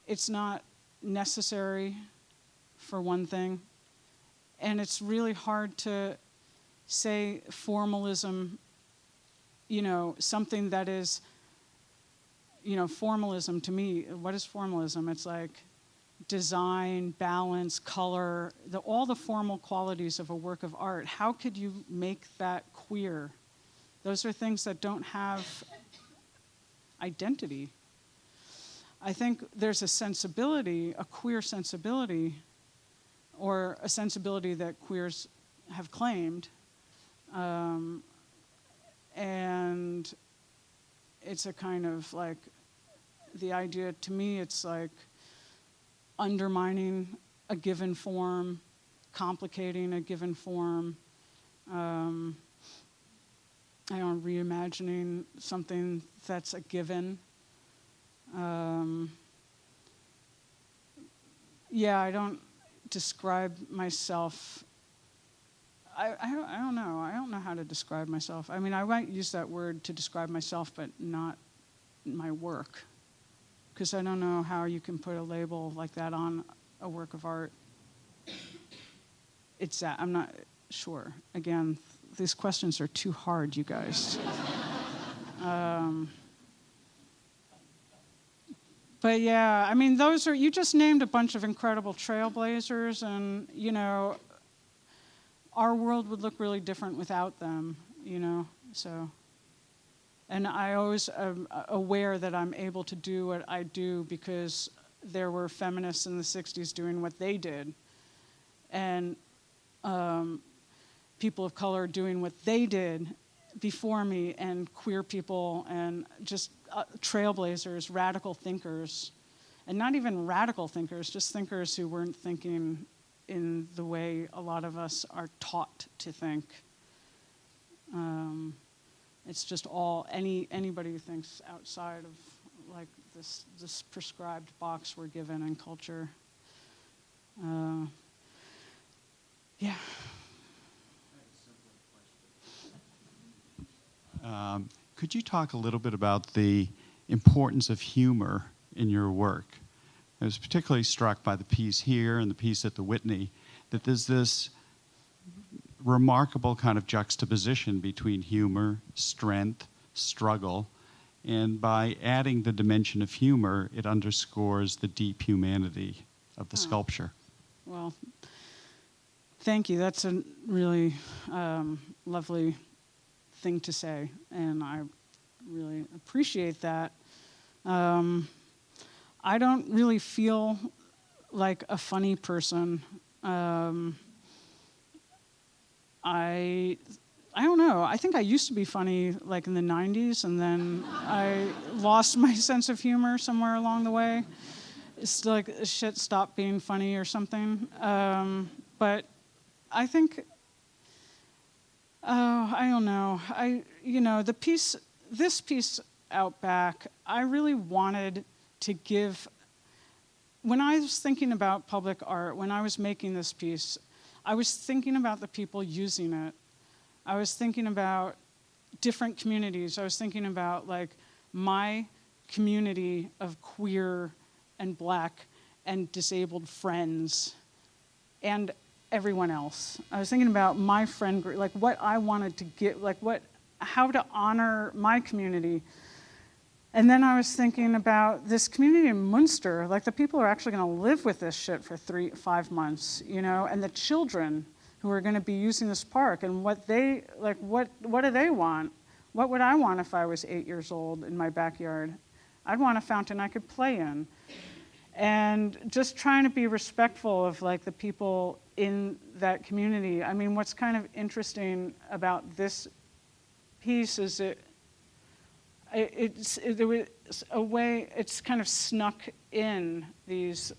it's not necessary for one thing. And it's really hard to say formalism, something that is, formalism to me, what is formalism? It's like design, balance, color, all the formal qualities of a work of art. How could you make that queer? Those are things that don't have identity. I think there's a sensibility, a queer sensibility, or a sensibility that queers have claimed. And it's a kind of like, the idea to me, it's like undermining a given form, complicating a given form, reimagining something that's a given. I don't describe myself. I don't know. I don't know how to describe myself. I mean, I might use that word to describe myself, but not my work. Because I don't know how you can put a label like that on a work of art. I'm not sure. Again, these questions are too hard, you guys. But yeah, I mean, you just named a bunch of incredible trailblazers, and, our world would look really different without them, so. And I always am aware that I'm able to do what I do because there were feminists in the 60s doing what they did, and people of color doing what they did before me, and queer people, and just trailblazers, radical thinkers, and not even radical thinkers, just thinkers who weren't thinking in the way a lot of us are taught to think. It's just anybody who thinks outside of like this prescribed box we're given in culture. Could you talk a little bit about the importance of humor in your work? I was particularly struck by the piece here and the piece at the Whitney, that there's this remarkable kind of juxtaposition between humor, strength, struggle, and by adding the dimension of humor, it underscores the deep humanity of the sculpture. Well, thank you. That's a really lovely thing to say, and I really appreciate that. I don't really feel like a funny person. I don't know. I think I used to be funny like in the 90s, and then I lost my sense of humor somewhere along the way. It's like shit stopped being funny or something. But I think, I don't know. This piece out back, I really wanted to give, when I was thinking about public art, when I was making this piece, I was thinking about the people using it. I was thinking about different communities. I was thinking about like my community of queer and black and disabled friends and everyone else. I was thinking about my friend group, like what I wanted to get, like how to honor my community. And then I was thinking about this community in Münster, like the people who are actually gonna live with this shit for 5 months, and the children who are gonna be using this park, and what do they want? What would I want if I was 8 years old in my backyard? I'd want a fountain I could play in. And just trying to be respectful of like the people in that community. I mean, what's kind of interesting about this piece is it's a way, it's kind of snuck in these,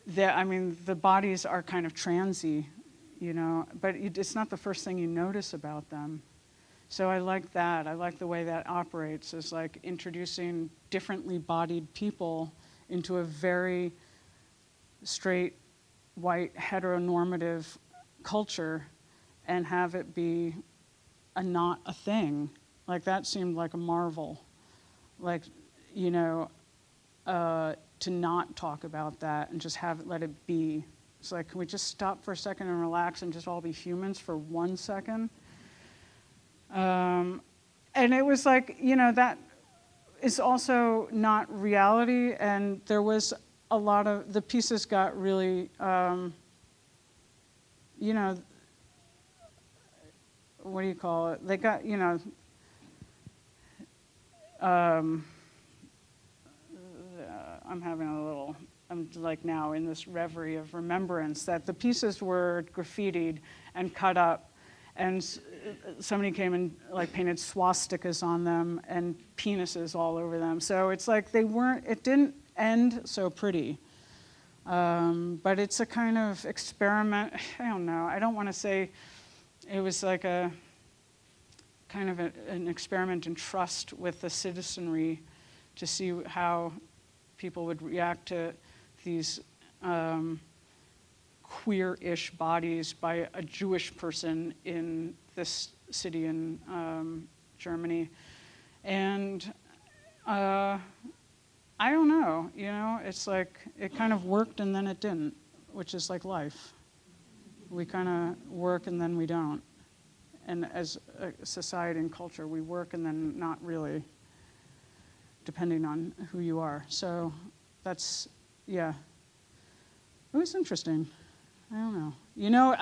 the bodies are kind of transy, but it's not the first thing you notice about them. So I like that. I like the way that operates, is like introducing differently bodied people into a very straight, white, heteronormative culture and have it be not a thing, Like that seemed like a marvel. Like, you know, to not talk about that and just let it be. It's like, can we just stop for a second and relax and just all be humans for 1 second? And it was like, you know, that is also not reality. And there was a lot of, the pieces got really, you know, what do you call it? They got, you know, I'm having a little, I'm like now in this reverie of remembrance that the pieces were graffitied and cut up, and somebody came and like painted swastikas on them and penises all over them. So it's like it didn't end so pretty. But it's a kind of experiment. I don't know. I don't want to say it was like a kind of an experiment in trust with the citizenry to see how people would react to these queer-ish bodies by a Jewish person in this city in Germany. And I don't know, you know, it's like it kind of worked and then it didn't, which is like life. We kind of work and then we don't. And as a society and culture, we work and then not really, depending on who you are. So that's, yeah. It was interesting. I don't know. You know,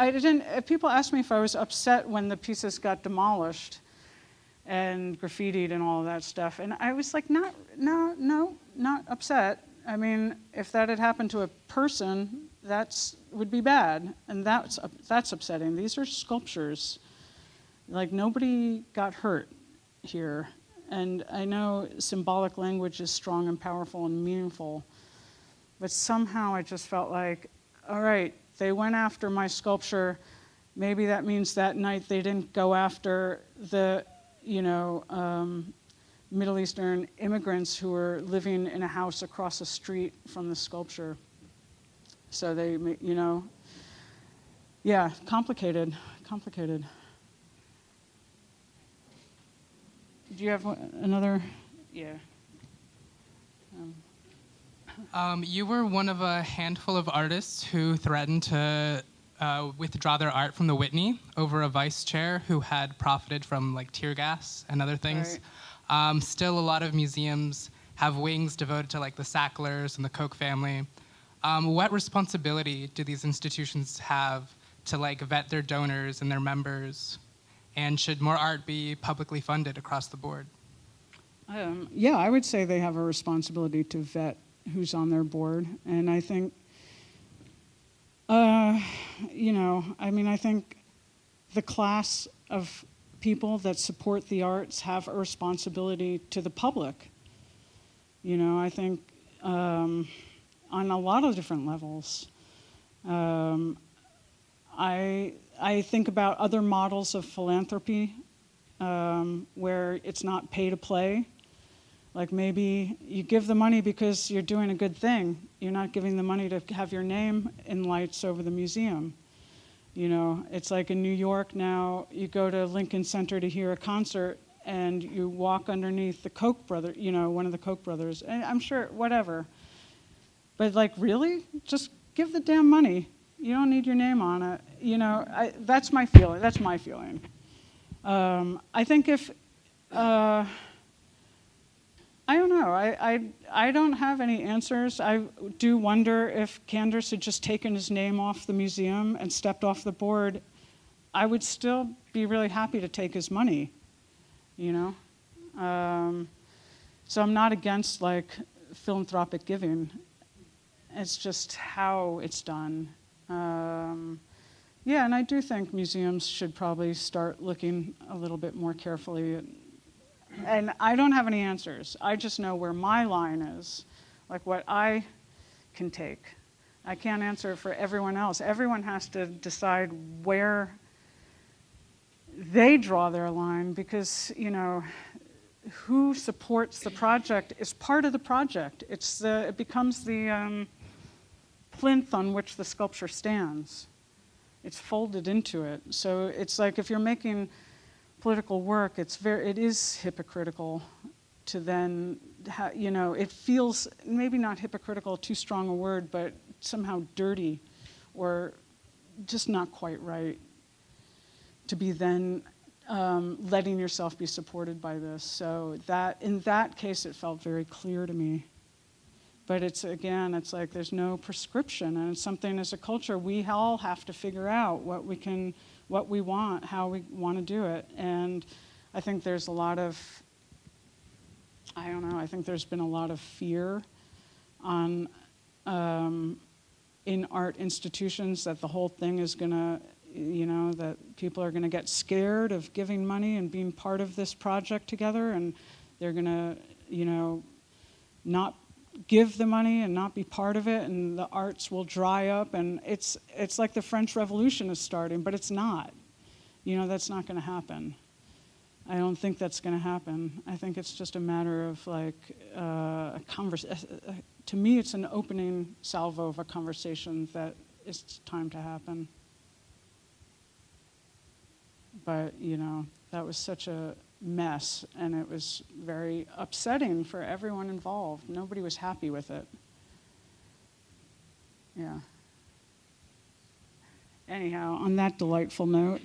people asked me if I was upset when the pieces got demolished and graffitied and all of that stuff. And I was like, no, not upset. I mean, if that had happened to a person, would be bad. And that's upsetting. These are sculptures. Like, nobody got hurt here. And I know symbolic language is strong and powerful and meaningful, but somehow I just felt like, all right, they went after my sculpture. Maybe that means that night they didn't go after the, you know, Middle Eastern immigrants who were living in a house across the street from the sculpture. So they, you know, yeah, complicated. Do you have another? Yeah. You were one of a handful of artists who threatened to withdraw their art from the Whitney over a vice chair who had profited from like tear gas and other things. Right. Still, a lot of museums have wings devoted to like the Sacklers and the Koch family. What responsibility do these institutions have to like vet their donors and their members? And should more art be publicly funded across the board? Yeah, I would say they have a responsibility to vet who's on their board. And I think, you know, I mean, I think the class of people that support the arts have a responsibility to the public. You know, I think on a lot of different levels. I think about other models of philanthropy where it's not pay to play. Like maybe you give the money because you're doing a good thing. You're not giving the money to have your name in lights over the museum. You know, it's like in New York now, you go to Lincoln Center to hear a concert and you walk underneath the Koch brother, you know, one of the Koch brothers. And I'm sure, whatever. But like, really? Just give the damn money. You don't need your name on it. You know, that's my feeling. That's my feeling. I think if, I don't know. I don't have any answers. I do wonder if Candace had just taken his name off the museum and stepped off the board, I would still be really happy to take his money, you know? So I'm not against like philanthropic giving. It's just how it's done. Yeah, and I do think museums should probably start looking a little bit more carefully. And I don't have any answers. I just know where my line is, like what I can take. I can't answer for everyone else. Everyone has to decide where they draw their line because, you know, who supports the project is part of the project. It becomes the plinth on which the sculpture stands. It's folded into it. So it's like if you're making political work, it is hypocritical to then, it feels, maybe not hypocritical, too strong a word, but somehow dirty or just not quite right to be then letting yourself be supported by this. So that, in that case, it felt very clear to me. But it's like there's no prescription, and it's something as a culture we all have to figure out what we want, how we want to do it. And I think there's a lot of, I think there's been a lot of fear on in art institutions that the whole thing is gonna, that people are gonna get scared of giving money and being part of this project together, and they're gonna, not give the money and not be part of it, and the arts will dry up, and it's like the French Revolution is starting, but it's not. That's not going to happen. I don't think that's going to happen. I think it's just a matter of like a conversation. To me, it's an opening salvo of a conversation that it's time to happen. But that was such a mess, and it was very upsetting for everyone involved. Nobody was happy with it. Yeah. Anyhow, on that delightful note.